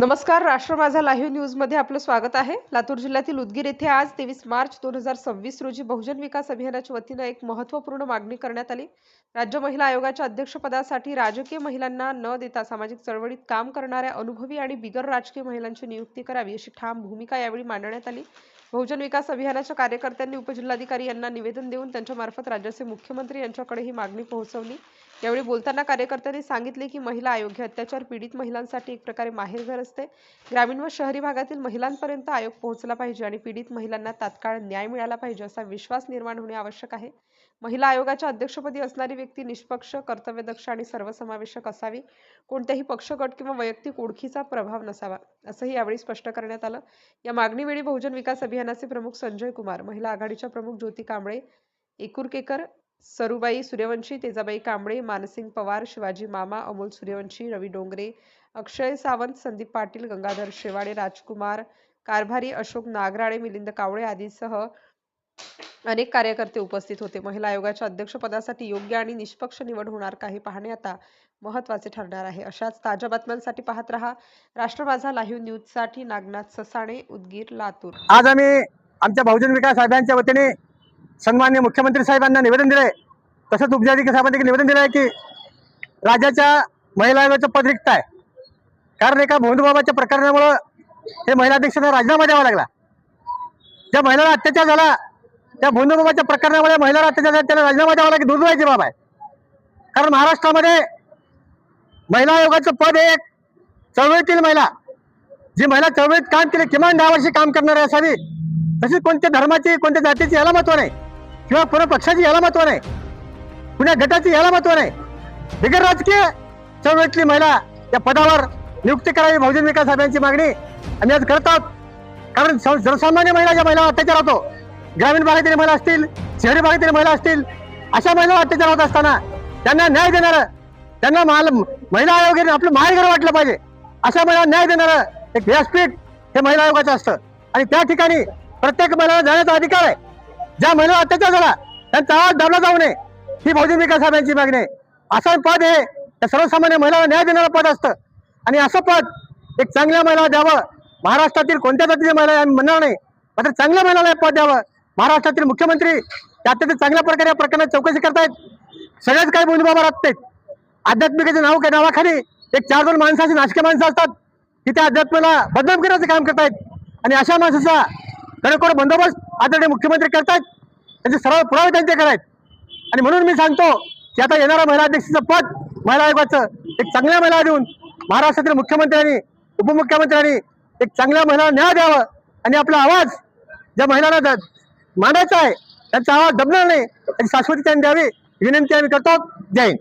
नमस्कार. राष्ट्र माझा लाईव्ह न्यूजमध्ये आपलं स्वागत आहे. लातूर जिल्ह्यातील उदगीर येथे आज 23 मार्च 2026 रोजी बहुजन विकास अभियानाच्या वतीने एक महत्त्वपूर्ण मागणी करण्यात आली. राज्य महिला आयोगाच्या अध्यक्षपदासाठी राजकीय महिलांना न देता सामाजिक चळवळीत काम करणाऱ्या अनुभवी आणि बिगर राजकीय महिलांची नियुक्ती करावी अशी ठाम भूमिका यावेळी मांडण्यात आली. बहुजन विकास अभियानाच्या कार्यकर्त्यांनी उपजिल्हाधिकारी यांना निवेदन देऊन त्यांच्या मार्फत राज्याचे मुख्यमंत्री यांच्याकडे ही मागणी पोहोचवली. यावेळी बोलताना कार्यकर्त्यांनी सांगितले की महिला आयोग हे अत्याचार पीडित महिलांसाठी एक प्रकारे माहेरघर असते. ग्रामीण व शहरी भागातील महिलांपर्यंत आयोग पोहोचला पाहिजे आणि पीडित महिलांना तात्काळ न्याय मिळाला पाहिजे असा विश्वास निर्माण होणे आवश्यक आहे. महिला आयोगाच्या अध्यक्षपदी असणारी व्यक्ती निष्पक्ष, कर्तव्यदक्ष आणि सर्वसमावेशक असावी. कोणत्याही पक्षगट किंवा वैयक्तिक ओळखीचा प्रभाव नसावा असंही यावेळी स्पष्ट करण्यात आलं. या मागणीवेळी बहुजन विकास अभियानाचे प्रमुख संजय कुमार, महिला आघाडीच्या प्रमुख ज्योती कांबळे, एकुरकेकर, सरुबाई सूर्यवंशी, तेजाबाई कांबळे, मानसिंग पवार, शिवाजी मामा, अमोल सूर्यवंशी, रवी डोंगरे, अक्षय सावंत, संदीप पाटील, गंगाधर शेवाडे, राजकुमार कारभारी, अशोक नागराळे, मिलिंद कावळे आदीसह अनेक कार्यकर्ते उपस्थित होते. महिला आयोगाच्या अध्यक्षपदासाठी योग्य आणि निष्पक्ष निवड होणार का हे पाहणे आता महत्त्वाचे ठरणार आहे. अशाच ताज्या बातम्यांसाठी पाहत रहा राष्ट्र माझा लाईव्ह न्यूजसाठी नागनाथ ससाणे, उदगीर, लातूर. आज आम्ही आमच्या बहुजन विकास अभियानाच्या वतीने सन्माननीय मुख्यमंत्री साहेबांना निवेदन दिले. तसंच उपजिल्हाधिकारी साहेबांनी निवेदन दिलं आहे की राज्याच्या महिला आयोगाचं पद रिक्त आहे. कारण एका भोंदूबाबाच्या प्रकरणामुळं हे महिला अध्यक्षांना राजीनामा द्यावा लागला. ज्या महिलांना अत्याचार झाला त्या भोंदूबाबाच्या प्रकरणामुळे महिलांना अत्याचार झाला, त्याला राजीनामा द्यावा लागला, दुर्दैवाची बाब आहे. कारण महाराष्ट्रामध्ये महिला आयोगाचं पद हे चळवळीतील महिला, जी महिला चळवळीत काम केले, किमान 10 वर्षे काम करणारी असावी. तशीच कोणत्या धर्माची, कोणत्या जातीची याला महत्व नाही, किंवा कोणत्या पक्षाची याला महत्व नाही, कुण्या गटाची याला महत्व नाही. बिगर राजकीय चळवळीतली महिला या पदावर नियुक्ती करावी, बहुजन विकास अभियानाची मागणी आम्ही आज करत आहोत. कारण सर्वसामान्य महिला, ज्या महिला अत्याचार होतो, ग्रामीण भागातील महिला असतील, शहरी भागातील महिला असतील, अशा महिला अत्याचार होत असताना त्यांना न्याय देणारं, त्यांना महिला आयोग आपलं माहेरघर वाटलं पाहिजे, अशा महिला न्याय देणारं एक व्यासपीठ हे महिला आयोगाचं असतं. आणि त्या ठिकाणी प्रत्येक महिलाला जाण्याचा अधिकार आहे. ज्या महिला अत्याचार झाला त्यांचा आवाज दाबला जाऊ नये, ही बहुजन विकास अभियानाची मागणी आहे. असं पद हे त्या सर्वसामान्य महिलांना न्याय देणारं पद असतं. आणि असं पद एक चांगल्या महिला द्यावं. महाराष्ट्रातील कोणत्या जातीच्या महिला आम्ही म्हणणार नाही, मात्र चांगल्या महिलांना पद द्यावं. महाराष्ट्रातील मुख्यमंत्री अत्यंत चांगल्या प्रकारे या प्रकरणात चौकशी करतायत. सगळेच काही भोंदूबाबा राहतात. आध्यात्मिकेच्या नावाखाली एक 4-2 माणसाची नाटके माणसं असतात की त्या अध्यात्माला बदनाम करण्याचं काम करतायत. आणि अशा माणसाचा कडकोड बंदोबस्त आदरणीय मुख्यमंत्री करतायत, त्यांचे सर्व पुरावे त्यांच्याकडे आहेत. आणि म्हणून मी सांगतो की आता येणारा महिला अध्यक्षाचं पद महिला आयोगाचं एक चांगल्या महिला देऊन महाराष्ट्रातील मुख्यमंत्र्यांनी, उपमुख्यमंत्र्यांनी एक चांगल्या महिलांना न्याय द्यावा. आणि आपला आवाज ज्या महिलांना मांडायचा आहे त्यांचा आवाज दबणार नाही, त्याची शाश्वती त्यांनी द्यावी, विनंती आम्ही करतो. जय हिंद.